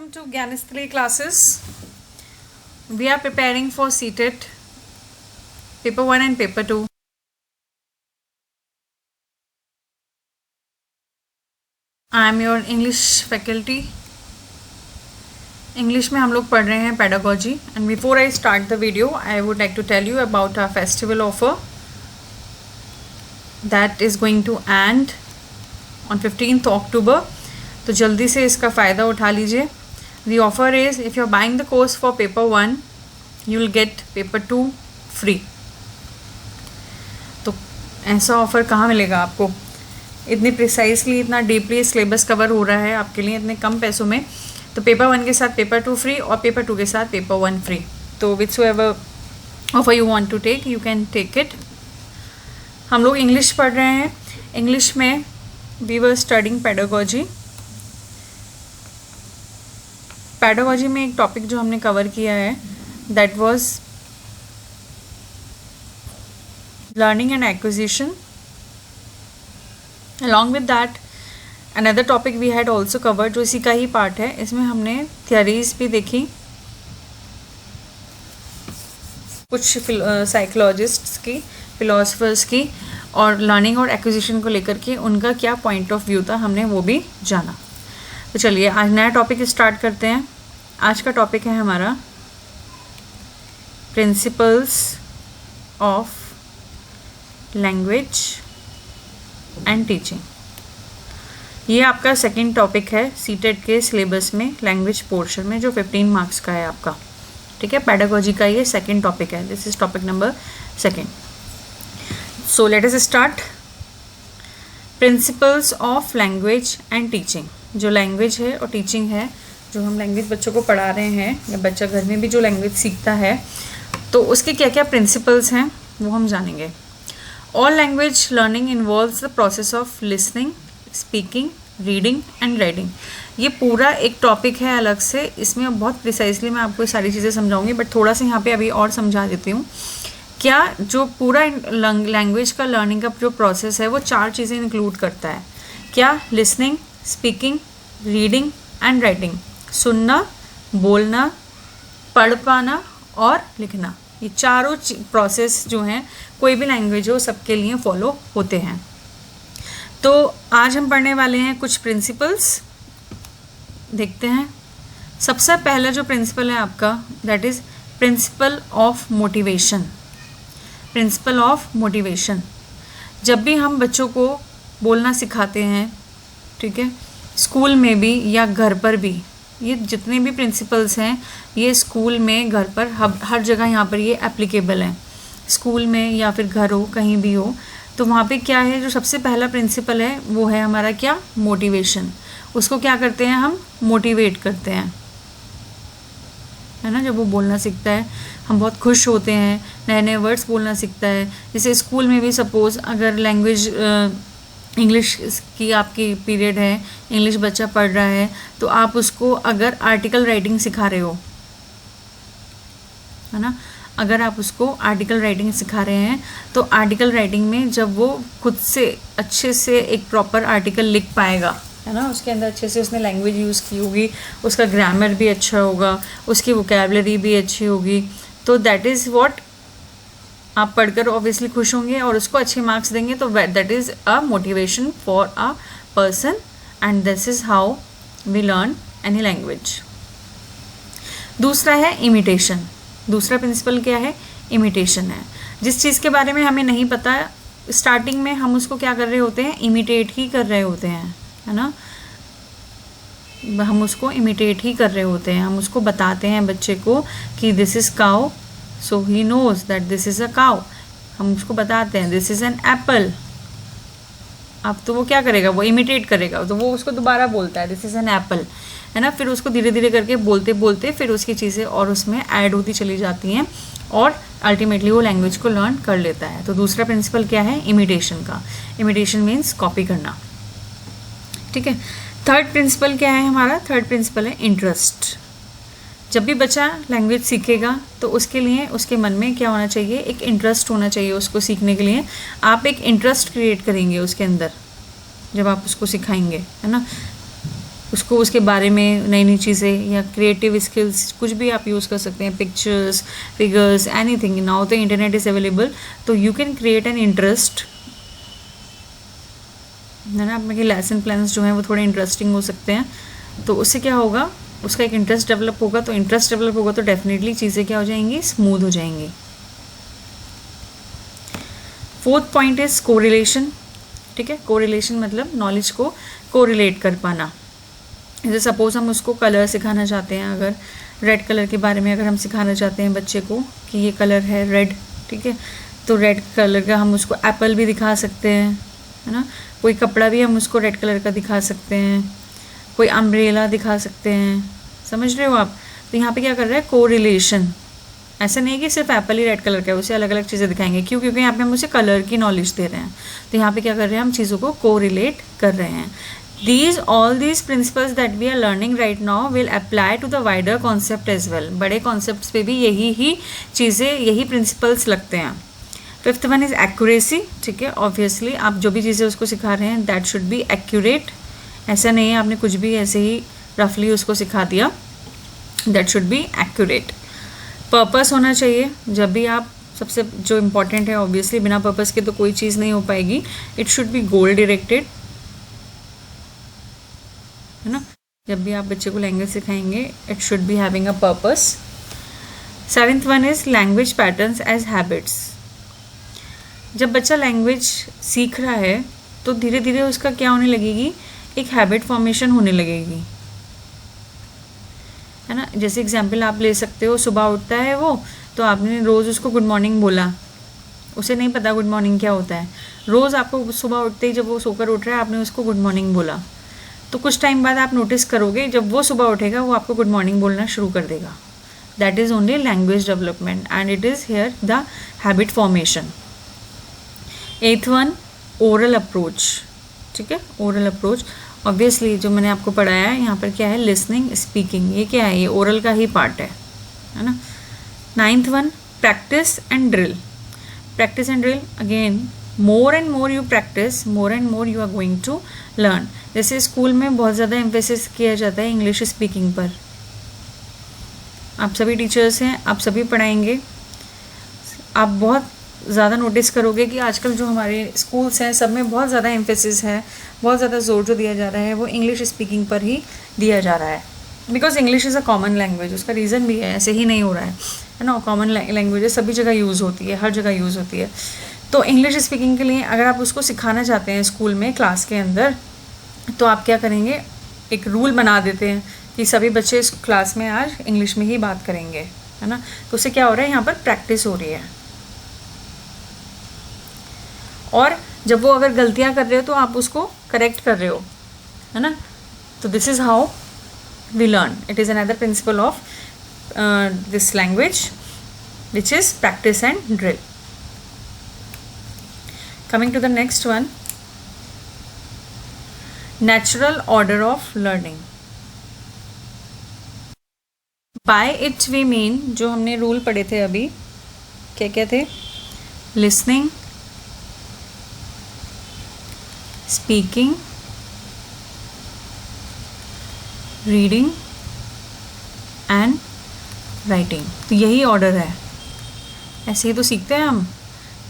Welcome to Gyanistri classes. We are preparing for CTET paper 1 and paper 2. I am your English faculty. English में हम लोग पढ़ रहे हैं pedagogy, and before I start the video I would like to tell you about our festival offer that is going to end on 15th October. तो जल्दी से इसका फ़ायदा उठा लीजिए. The offer is if you are buying the course for paper 1 you will get paper 2 free. तो ऐसा offer कहाँ मिलेगा आपको? इतनी प्रिसाइसली, इतना डीपली सिलेबस कवर हो रहा है आपके लिए इतने कम पैसों में. तो पेपर 1 के साथ पेपर 2 फ्री और पेपर 2 के साथ पेपर 1 फ्री. तो whichever offer you want to take you can take it. हम लोग इंग्लिश पढ़ रहे हैं. इंग्लिश में we were studying pedagogy. Pedagogy में एक टॉपिक जो हमने कवर किया है that was learning and acquisition. Along with that another topic we had also cover जो इसी का ही पार्ट है. इसमें हमने थियरीज भी देखी, कुछ साइकोलॉजिस्ट्स की, फिलोसफर्स की, और लर्निंग और एक्विजिशन को लेकर के उनका क्या पॉइंट ऑफ व्यू था हमने वो भी जाना. तो चलिए आज नया टॉपिक स्टार्ट करते हैं. आज का टॉपिक है हमारा principles of language and teaching. ये आपका सेकंड टॉपिक है सीटेट के सिलेबस में, लैंग्वेज पोर्शन में, जो 15 मार्क्स का है आपका. ठीक है, पेडागोजी का ये सेकंड टॉपिक है. This is topic number 2. So let us start. Principles of language and teaching. जो लैंग्वेज है और टीचिंग है, जो हम लैंग्वेज बच्चों को पढ़ा रहे हैं या बच्चा घर में भी जो लैंग्वेज सीखता है, तो उसके क्या क्या प्रिंसिपल्स हैं वो हम जानेंगे. All language learning involves the process of listening, speaking, reading and writing. ये पूरा एक टॉपिक है अलग से. इसमें बहुत प्रिसाइसली मैं आपको सारी चीज़ें समझाऊंगी, बट थोड़ा सा यहाँ पे अभी और समझा देती हूँ. क्या जो पूरा लैंग्वेज का लर्निंग का जो प्रोसेस है वो 4 चीज़ें इंक्लूड करता है. क्या? Listening, speaking, reading and writing. सुनना, बोलना, पढ़ पाना और लिखना. ये चारों प्रोसेस जो हैं कोई भी लैंग्वेज हो सबके लिए फॉलो होते हैं. तो आज हम पढ़ने वाले हैं कुछ प्रिंसिपल्स. देखते हैं. सबसे पहला जो प्रिंसिपल है आपका that is principal of motivation. Principle of motivation. जब भी हम बच्चों को बोलना सिखाते हैं, ठीक है, स्कूल में भी या घर पर भी, ये जितने भी प्रिंसिपल्स हैं ये स्कूल में, घर पर, हर जगह यहाँ पर ये एप्लीकेबल हैं. स्कूल में या फिर घर हो, कहीं भी हो, तो वहाँ पे क्या है, जो सबसे पहला प्रिंसिपल है वो है हमारा क्या? मोटिवेशन. उसको क्या करते हैं हम? मोटिवेट करते हैं, है ना. जब वो बोलना सीखता है हम बहुत खुश होते हैं, नए नए वर्ड्स बोलना सीखता है. जैसे स्कूल में भी सपोज़ अगर लैंग्वेज इंग्लिश की आपकी पीरियड है, इंग्लिश बच्चा पढ़ रहा है, तो आप उसको अगर आर्टिकल राइटिंग सिखा रहे हो, है ना, अगर आप उसको आर्टिकल राइटिंग सिखा रहे हैं तो आर्टिकल राइटिंग में जब वो खुद से अच्छे से एक प्रॉपर आर्टिकल लिख पाएगा, है ना, उसके अंदर अच्छे से उसने लैंग्वेज यूज़ की होगी, उसका ग्रामर भी अच्छा होगा, उसकी वोकैबुलरी भी अच्छी होगी, तो दैट इज़ व्हाट आप पढ़कर ऑब्वियसली खुश होंगे और उसको अच्छे मार्क्स देंगे. तो that is a motivation for a person and this is how we learn any language. दूसरा है इमिटेशन. दूसरा प्रिंसिपल क्या है? इमिटेशन है. जिस चीज़ के बारे में हमें नहीं पता, स्टार्टिंग में हम उसको क्या कर रहे होते हैं? इमिटेट ही कर रहे होते हैं, है ना. हम उसको इमिटेट ही कर रहे होते हैं. हम उसको बताते हैं बच्चे को कि this is cow, so he knows that this is a cow. हम उसको बताते हैं दिस इज़ एन एप्पल. अब तो वो क्या करेगा? वो इमिटेट करेगा, तो वो उसको दोबारा बोलता है दिस इज़ एन एप्पल, है ना. फिर उसको धीरे धीरे करके बोलते बोलते फिर उसकी चीज़ें और उसमें ऐड होती चली जाती हैं और अल्टीमेटली वो लैंग्वेज को लर्न कर लेता है. तो दूसरा प्रिंसिपल क्या है? इमिटेशन का. इमिटेशन मीन्स कॉपी करना. ठीक है. थर्ड प्रिंसिपल क्या है हमारा? थर्ड प्रिंसिपल है इंटरेस्ट. जब भी बच्चा लैंग्वेज सीखेगा तो उसके लिए उसके मन में क्या होना चाहिए? एक इंटरेस्ट होना चाहिए उसको सीखने के लिए. आप एक इंटरेस्ट क्रिएट करेंगे उसके अंदर जब आप उसको सिखाएंगे, है ना. उसको उसके बारे में नई नई चीज़ें या क्रिएटिव स्किल्स कुछ भी आप यूज़ कर सकते हैं, pictures, figures, anything. Now the internet is available, तो you can create an interest, है ना। आपके लेसन प्लान्स जो हैं वो थोड़े इंटरेस्टिंग हो सकते हैं, तो उससे क्या होगा, उसका एक इंटरेस्ट डेवलप होगा, तो इंटरेस्ट डेवलप होगा तो डेफिनेटली चीज़ें क्या हो जाएंगी, स्मूथ हो जाएंगी। फोर्थ पॉइंट इज कोरिलेशन, ठीक है। कोरिलेशन मतलब नॉलेज को कोरिलेट कर पाना। जैसे सपोज हम उसको कलर सिखाना चाहते हैं, अगर रेड कलर के बारे में अगर हम सिखाना चाहते हैं बच्चे को कि ये कलर है रेड, ठीक है, तो रेड कलर का हम उसको एप्पल भी दिखा सकते हैं, है ना। कोई कपड़ा भी हम उसको रेड कलर का दिखा सकते हैं, कोई अम्ब्रेला दिखा सकते हैं, समझ रहे हो आप। तो यहाँ पे क्या कर रहा है, कोरिलेशन। ऐसा नहीं है कि सिर्फ एप्पल ही रेड कलर का है, उसे अलग अलग चीज़ें दिखाएंगे, क्यों, क्योंकि यहाँ पे हम उसे कलर की नॉलेज दे रहे हैं। तो यहाँ पे क्या कर रहे हैं, हम चीज़ों को कोरिलेट कर रहे हैं। all these principles that we are learning right now will apply to the wider concept as well। बड़े कॉन्सेप्ट्स पे भी यही ही चीज़ें, यही प्रिंसिपल्स लगते हैं। फिफ्थ वन इज़ एक्यूरेसी, ठीक है। ऑब्वियसली आप जो भी चीज़ें उसको सिखा रहे हैं दैट शुड बी एक्यूरेट। ऐसा नहीं है आपने कुछ भी ऐसे ही रफली उसको सिखा दिया, that should be accurate. Purpose होना चाहिए जब भी आप, सबसे जो इम्पॉर्टेंट है ऑब्वियसली, बिना पर्पस के तो कोई चीज़ नहीं हो पाएगी। It should be goal directed, है ना। जब भी आप बच्चे को लैंग्वेज सिखाएंगे it should be having a purpose. Seventh one is language patterns as habits. जब बच्चा लैंग्वेज सीख रहा है तो धीरे धीरे उसका क्या होने लगेगी, एक हैबिट फॉर्मेशन होने लगेगी, है ना। जैसे एग्जाम्पल आप ले सकते हो, सुबह उठता है वो, तो आपने रोज़ उसको गुड मॉर्निंग बोला, उसे नहीं पता गुड मॉर्निंग क्या होता है। रोज़ आपको सुबह उठते ही जब वो सोकर उठ रहा है आपने उसको गुड मॉर्निंग बोला, तो कुछ टाइम बाद आप नोटिस करोगे जब वो सुबह उठेगा वो आपको गुड मॉर्निंग बोलना शुरू कर देगा। That is only language development and it is here the habit formation. एथ वन, ओरल अप्रोच, ठीक है। ओरल अप्रोच ऑब्वियसली जो मैंने आपको पढ़ाया है यहाँ पर क्या है, लिसनिंग, स्पीकिंग, ये क्या है, ये ओरल का ही पार्ट है ना। Ninth one, practice and drill. Practice and drill again, more and more you practice, more and more you are going to learn. जैसे स्कूल में बहुत ज़्यादा एम्फेसिस किया जाता है इंग्लिश स्पीकिंग पर, आप सभी टीचर्स हैं, आप सभी पढ़ाएंगे, आप बहुत ज़्यादा नोटिस करोगे कि आजकल जो हमारे स्कूल्स हैं सब में बहुत ज़्यादा एम्फेसिस है, बहुत ज़्यादा जोर जो दिया जा रहा है वो इंग्लिश स्पीकिंग पर ही दिया जा रहा है। Because English is a common language, उसका रीज़न भी है, ऐसे ही नहीं हो रहा है ना। कॉमन लैंग्वेज सभी जगह यूज़ होती है, हर जगह यूज़ होती है। तो इंग्लिश स्पीकिंग के लिए अगर आप उसको सिखाना चाहते हैं स्कूल में क्लास के अंदर, तो आप क्या करेंगे, एक रूल बना देते हैं कि सभी बच्चे इस क्लास में आज इंग्लिश में ही बात करेंगे, है ना। तो उससे क्या हो रहा है, यहाँ पर प्रैक्टिस हो रही है। और जब वो अगर गलतियाँ कर रहे हो तो आप उसको करेक्ट कर रहे हो, है ना। तो this is how we learn. It is another principle of this language which is practice and drill. Coming to the next one, natural order of learning. By it we mean, जो हमने rule पढ़े थे अभी, क्या क्या थे, listening, speaking, reading and writing। तो यही ऑर्डर है, ऐसे ही तो सीखते हैं हम।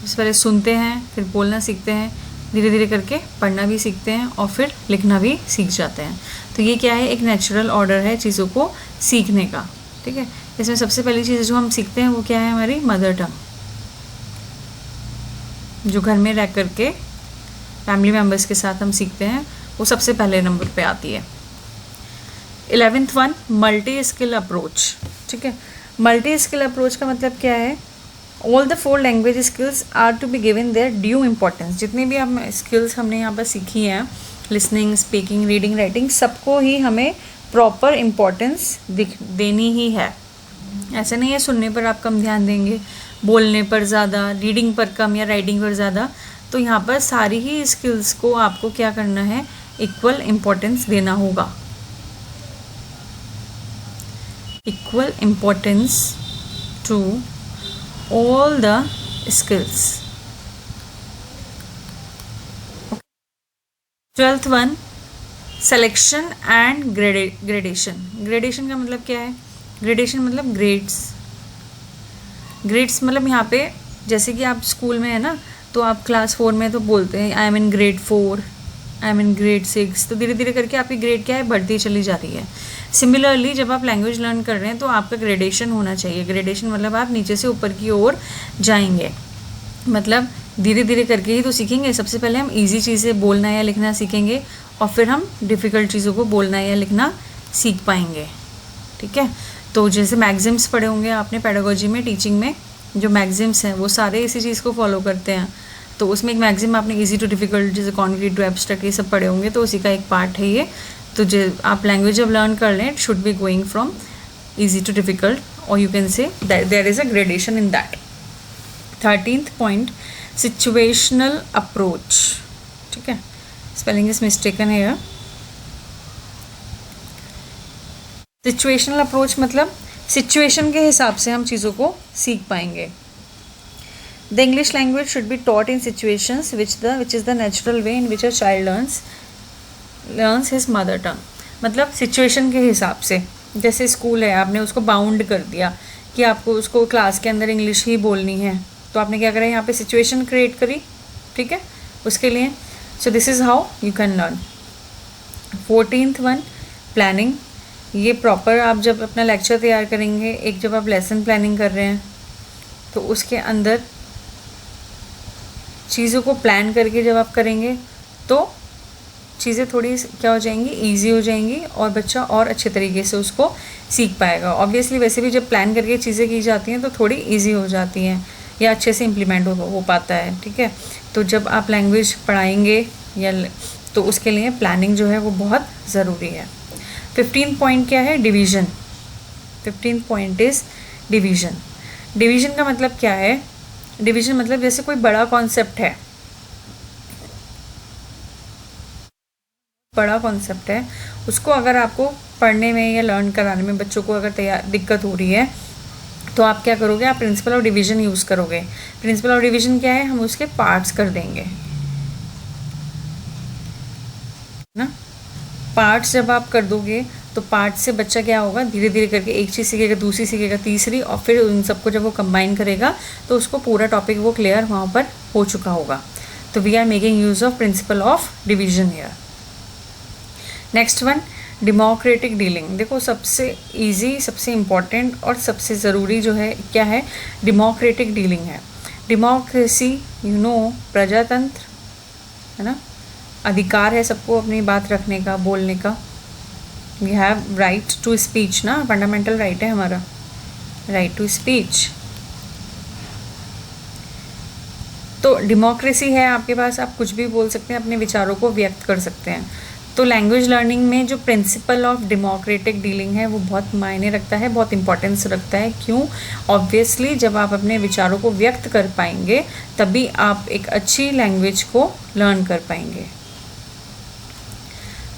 सबसे पहले सुनते हैं, फिर बोलना सीखते हैं, धीरे धीरे करके पढ़ना भी सीखते हैं और फिर लिखना भी सीख जाते हैं। तो ये क्या है, एक नेचुरल ऑर्डर है चीज़ों को सीखने का, ठीक है। इसमें सबसे पहली चीज़ जो हम सीखते हैं वो क्या है, हमारी मदर टंग, जो घर में रह करके फैमिली मेम्बर्स के साथ हम सीखते हैं, वो सबसे पहले नंबर पे आती है। 11th one, multi skill approach, ठीक है। मल्टी स्किल अप्रोच का मतलब क्या है, all the 4 language skills are to be given their due importance. जितनी भी हम स्किल्स हमने यहाँ पर सीखी हैं, लिसनिंग, स्पीकिंग, रीडिंग, राइटिंग, सबको ही हमें प्रॉपर इम्पोर्टेंस देनी ही है। ऐसा नहीं है सुनने पर आप कम ध्यान देंगे, बोलने पर ज़्यादा, रीडिंग पर कम या राइटिंग पर ज़्यादा। तो यहाँ पर सारी ही स्किल्स को आपको क्या करना है, इक्वल इम्पोर्टेंस देना होगा। Equal importance to all the skills। 12th one, selection and gradation. Gradation का मतलब क्या है? ग्रेडेशन मतलब ग्रेड्स। ग्रेड्स मतलब यहाँ पे जैसे कि आप स्कूल में है ना, तो आप क्लास 4 में तो बोलते हैं I am in grade 4, I am in grade 6, तो धीरे धीरे करके आपकी ग्रेड क्या है, बढ़ती चली जा रही है। सिमिलरली जब आप लैंग्वेज लर्न कर रहे हैं तो आपका ग्रेडेशन होना चाहिए। ग्रेडेशन मतलब आप नीचे से ऊपर की ओर जाएंगे, मतलब धीरे धीरे करके ही तो सीखेंगे। सबसे पहले हम इजी चीज़ें बोलना या लिखना सीखेंगे और फिर हम डिफ़िकल्ट चीज़ों को बोलना या लिखना सीख पाएंगे, ठीक है। तो जैसे मैगज़िम्स पढ़े होंगे आपने पेडागोजी में, टीचिंग में जो मैगज़िम्स हैं वो सारे इसी चीज़ को फॉलो करते हैं। तो उसमें एक मैगज़िम आपने इजी टू डिफ़िकल्ट, जैसे कॉन्क्रीट टू एब्स्ट्रैक्ट, ये सब पढ़े होंगे, तो उसी का एक पार्ट है ये। तो जो आप लैंग्वेज जब लर्न कर लें, it should be going from easy to difficult, और you can say that there is a gradation in that. 13th point, situational approach, ठीक है, स्पेलिंग इज मिस्टेकन है। सिचुएशनल अप्रोच मतलब सिचुएशन के हिसाब से हम चीज़ों को सीख पाएंगे। The English language should be taught in situations which is the natural way in which a child learns his mother tongue. मतलब सिचुएशन के हिसाब से, जैसे स्कूल है, आपने उसको बाउंड कर दिया कि आपको उसको क्लास के अंदर इंग्लिश ही बोलनी है, तो आपने क्या करा, यहाँ पे सिचुएशन क्रिएट करी, ठीक है, उसके लिए। So this is how you can learn. 14th one, planning. ये प्रॉपर आप जब अपना लेक्चर तैयार करेंगे, एक जब आप लेसन प्लानिंग कर रहे हैं तो उसके अंदर चीज़ों को प्लान करके जब आप करेंगे तो चीज़ें थोड़ी क्या हो जाएंगी, ईजी हो जाएंगी, और बच्चा और अच्छे तरीके से उसको सीख पाएगा। ऑब्वियसली वैसे भी जब प्लान करके चीज़ें की जाती हैं तो थोड़ी ईजी हो जाती हैं या अच्छे से इम्प्लीमेंट हो पाता है, ठीक है। तो जब आप लैंग्वेज पढ़ाएंगे या तो उसके लिए प्लानिंग जो है वो बहुत ज़रूरी है। 15th पॉइंट क्या है, division. 15th point is division. Division का मतलब क्या है? डिवीज़न मतलब जैसे कोई बड़ा कॉन्सेप्ट है, बड़ा कॉन्सेप्ट है, उसको अगर आपको पढ़ने में या लर्न कराने में बच्चों को अगर दिक्कत हो रही है तो आप क्या करोगे, आप प्रिंसिपल ऑफ डिवीज़न यूज़ करोगे। प्रिंसिपल ऑफ डिवीज़न क्या है, हम उसके पार्ट्स कर देंगे ना। पार्ट्स जब आप कर दोगे तो पार्ट से बच्चा क्या होगा, धीरे धीरे करके एक चीज़ सीखेगा, दूसरी सीखेगा, तीसरी, और फिर उन सबको जब वो कंबाइन करेगा तो उसको पूरा टॉपिक वो क्लियर वहाँ पर हो चुका होगा। तो we are making use of principle of division here. Next one, democratic dealing. देखो सबसे इजी, सबसे इम्पॉर्टेंट और सबसे ज़रूरी जो है क्या है, डेमोक्रेटिक डीलिंग है। डेमोक्रेसी, यू नो, प्रजातंत्र है ना, अधिकार है सबको अपनी बात रखने का, बोलने का। We have right to speech ना, फंडामेंटल राइट है हमारा, राइट टू स्पीच। तो डेमोक्रेसी है आपके पास, आप कुछ भी बोल सकते हैं, अपने विचारों को व्यक्त कर सकते हैं। तो लैंग्वेज लर्निंग में जो प्रिंसिपल ऑफ डेमोक्रेटिक डीलिंग है वो बहुत मायने रखता है, बहुत इंपॉर्टेंस रखता है। क्यों? ऑब्वियसली जब आप अपने विचारों को व्यक्त कर पाएंगे तभी आप एक अच्छी लैंग्वेज को लर्न कर पाएंगे।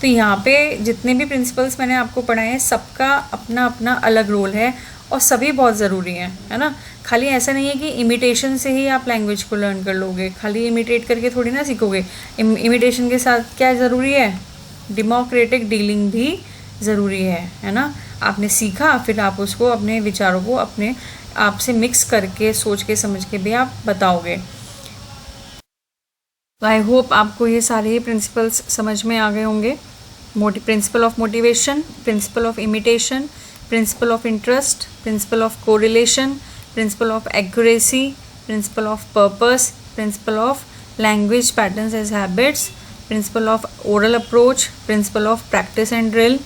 तो यहाँ पे जितने भी प्रिंसिपल्स मैंने आपको पढ़ाए हैं सबका अपना अपना अलग रोल है और सभी बहुत ज़रूरी हैं, है ना। खाली ऐसा नहीं है कि इमिटेशन से ही आप लैंग्वेज को लर्न कर लोगे, खाली इमिटेट करके थोड़ी ना सीखोगे। इमिटेशन के साथ क्या ज़रूरी है, डेमोक्रेटिक डीलिंग भी ज़रूरी है ना। आपने सीखा, फिर आप उसको अपने विचारों को अपने आप से मिक्स करके सोच के समझ के भी आप बताओगे। तो आई होप आपको ये सारे प्रिंसिपल्स समझ में आ गए होंगे। Principle of motivation, principle of imitation, principle of interest, principle of correlation, principle of accuracy, principle of purpose, principle of language patterns as habits, principle of oral approach, principle of practice and drill,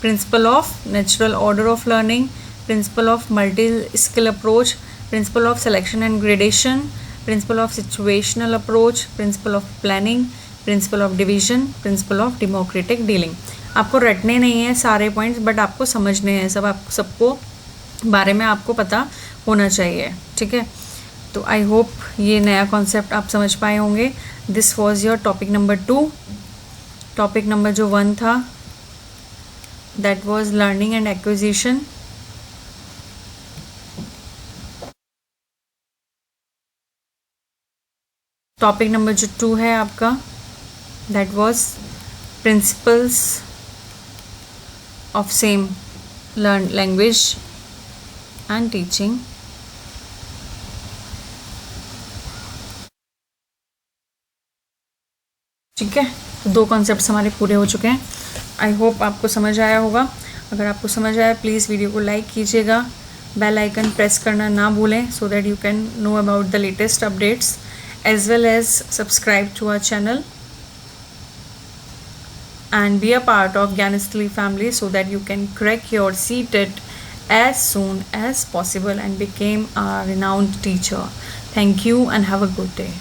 principle of natural order of learning, principle of multi skill approach, principle of selection and gradation, principle of situational approach, principle of planning, principle of division, principle of democratic dealing. आपको रटने नहीं है सारे points, but आपको समझने हैं सब, आप सबको बारे में आपको पता होना चाहिए, ठीक है। तो आई होप ये नया कॉन्सेप्ट आप समझ पाए होंगे। This was your topic number 2। Topic number जो 1 था that was learning and acquisition. Topic number जो 2 है आपका that was principles of same learned language and teaching. ठीक है, तो 2 कॉन्सेप्ट्स हमारे पूरे हो चुके हैं। आई होप आपको समझ आया होगा। अगर आपको समझ आया प्लीज़ वीडियो को लाइक कीजिएगा, बेल आइकन प्रेस करना ना भूलें so that you can know about the latest updates, as well as subscribe to our channel and be a part of Gyanasthali family so that you can crack your CTET as soon as possible and become a renowned teacher. Thank you and have a good day.